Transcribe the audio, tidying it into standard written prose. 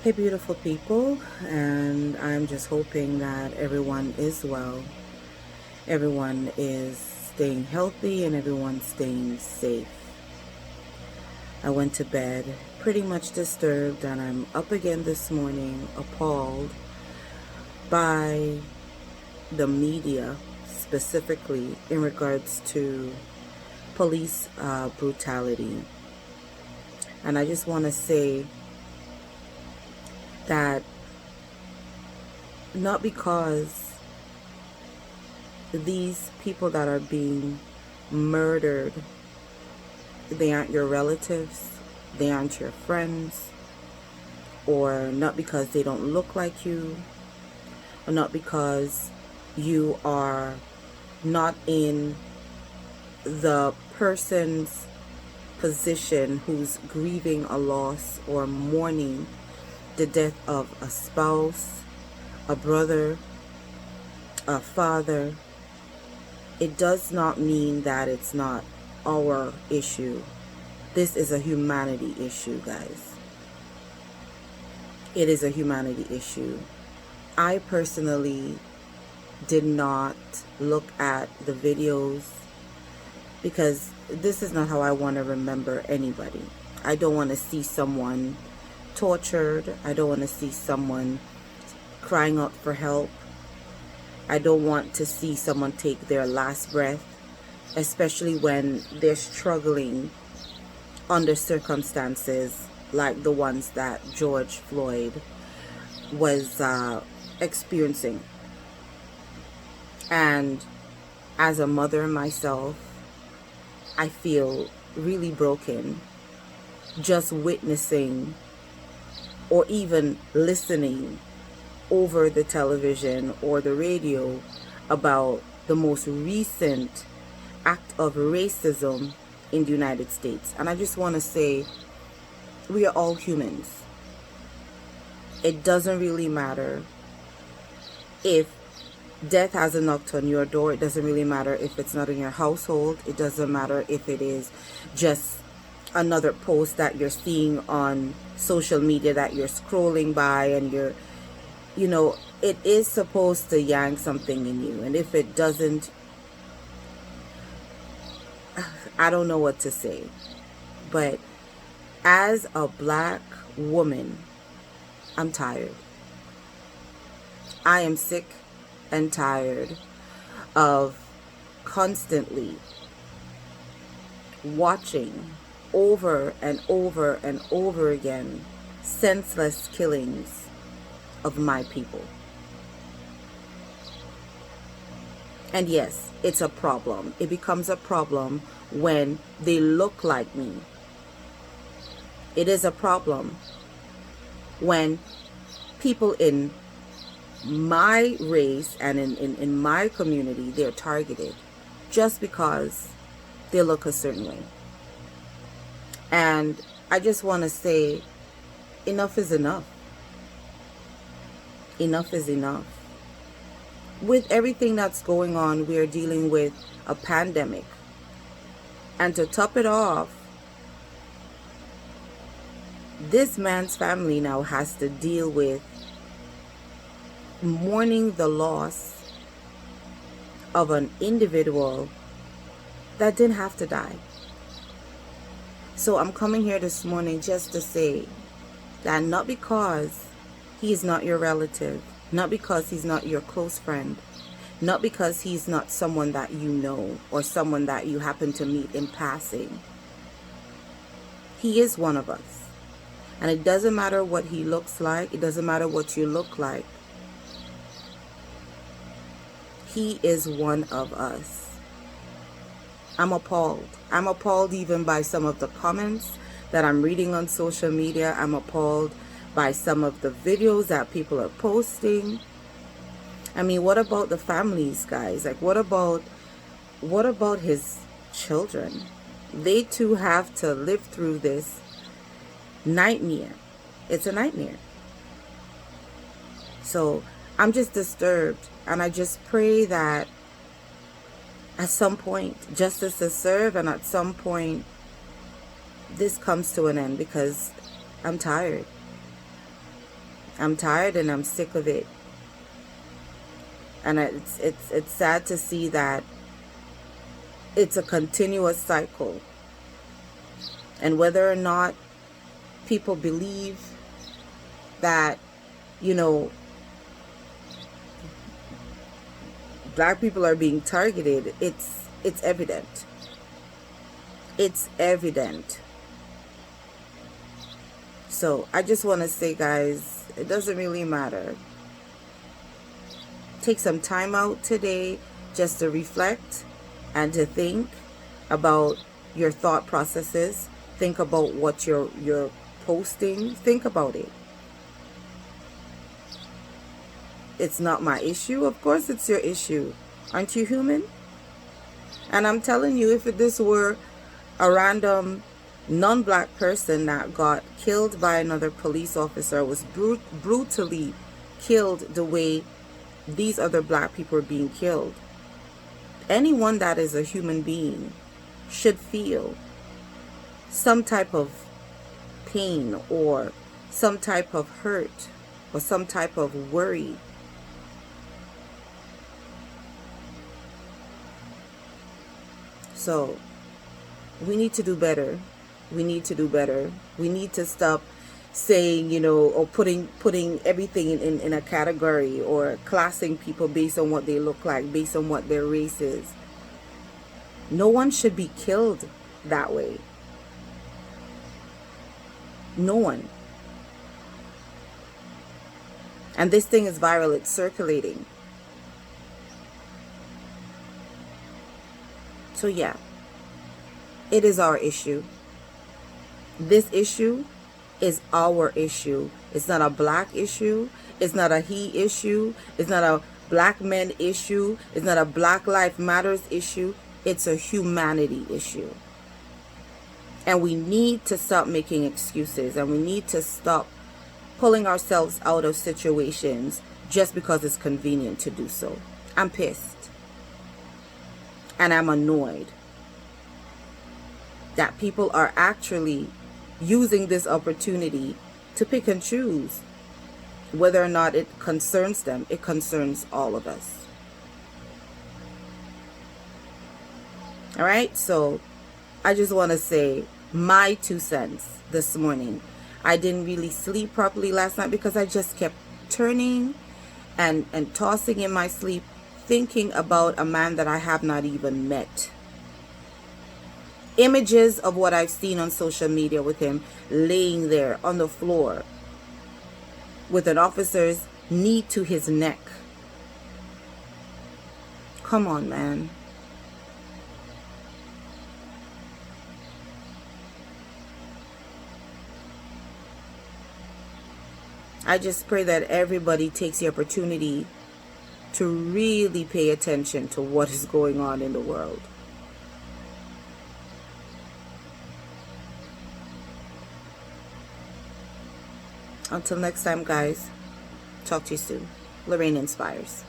Hey, beautiful people, and I'm just hoping that everyone is well, everyone is staying healthy, and everyone's staying safe. I went to bed pretty much disturbed, and I'm up again this morning, appalled by the media, specifically in regards to police brutality. And I just want to say that not because these people that are being murdered, they aren't your relatives, they aren't your friends, or not because they don't look like you, or not because you are not in the person's position who's grieving a loss or mourning the death of a spouse, a brother, a father. It does not mean that it's not our issue. This is a humanity issue, guys. It is a humanity issue. I personally did not look at the videos because this is not how I want to remember anybody. I don't want to see someone tortured. I don't want to see someone crying out for help. I don't want to see someone take their last breath, especially when they're struggling under circumstances like the ones that George Floyd was experiencing. And as a mother myself, I feel really broken just witnessing or even listening over the television or the radio about the most recent act of racism in the United States. And I just want to say, we are all humans. It doesn't really matter if death hasn't knocked on your door. It doesn't really matter if it's not in your household. It doesn't matter if it is just another post that you're seeing on social media that you're scrolling by and it is supposed to yank something in you. And if it doesn't, I don't know what to say. But as a black woman, I'm tired. I am sick and tired of constantly watching over and over and over again senseless killings of my people. And yes, it's a problem. It becomes a problem when they look like me. It is a problem when people in my race and in my community, they're targeted just because they look a certain way. And I just want to say, enough is enough. Enough is enough. With everything that's going on, we are dealing with a pandemic. And to top it off, this man's family now has to deal with mourning the loss of an individual that didn't have to die. So I'm coming here this morning just to say that not because he is not your relative, not because he's not your close friend, not because he's not someone that you know or someone that you happen to meet in passing. He is one of us. And it doesn't matter what he looks like. It doesn't matter what you look like. He is one of us. I'm appalled. I'm appalled even by some of the comments that I'm reading on social media. I'm appalled by some of the videos that people are posting. I mean, what about the families, guys? Like, what about his children? They too have to live through this nightmare. It's a nightmare. So I'm just disturbed, and I just pray that at some point justice is served, and at some point this comes to an end, because I'm tired. I'm tired and I'm sick of it. And it's sad to see that it's a continuous cycle. And whether or not people believe that, you know, black people are being targeted, it's evident. It's evident. So I just want to say, guys, it doesn't really matter. Take some time out today just to reflect and to think about your thought processes. Think about what you're posting. Think about it. It's not my issue. Of course it's your issue. Aren't you human? And I'm telling you, if this were a random non-black person that got killed by another police officer, was brutally killed the way these other black people are being killed, anyone that is a human being should feel some type of pain or some type of hurt or some type of worry. So we need to do better. We need to do better. We need to stop saying, you know, or putting everything in a category, or classing people based on what they look like, based on what their race is. No one should be killed that way. No one. And this thing is viral. It's circulating. So yeah, it is our issue. This issue is our issue. It's not a black issue. It's not a he issue. It's not a black men issue. It's not a Black Lives Matters issue. It's a humanity issue. And we need to stop making excuses, and we need to stop pulling ourselves out of situations just because it's convenient to do so. I'm pissed. And I'm annoyed that people are actually using this opportunity to pick and choose whether or not it concerns them. It concerns all of us. All right, so I just want to say my 2 cents this morning. I didn't really sleep properly last night because I just kept turning and tossing in my sleep, thinking about a man that I have not even met. Images of what I've seen on social media with him laying there on the floor with an officer's knee to his neck. Come on, man. I just pray that everybody takes the opportunity to really pay attention to what is going on in the world. Until next time, guys. Talk to you soon. Lorraine Inspires.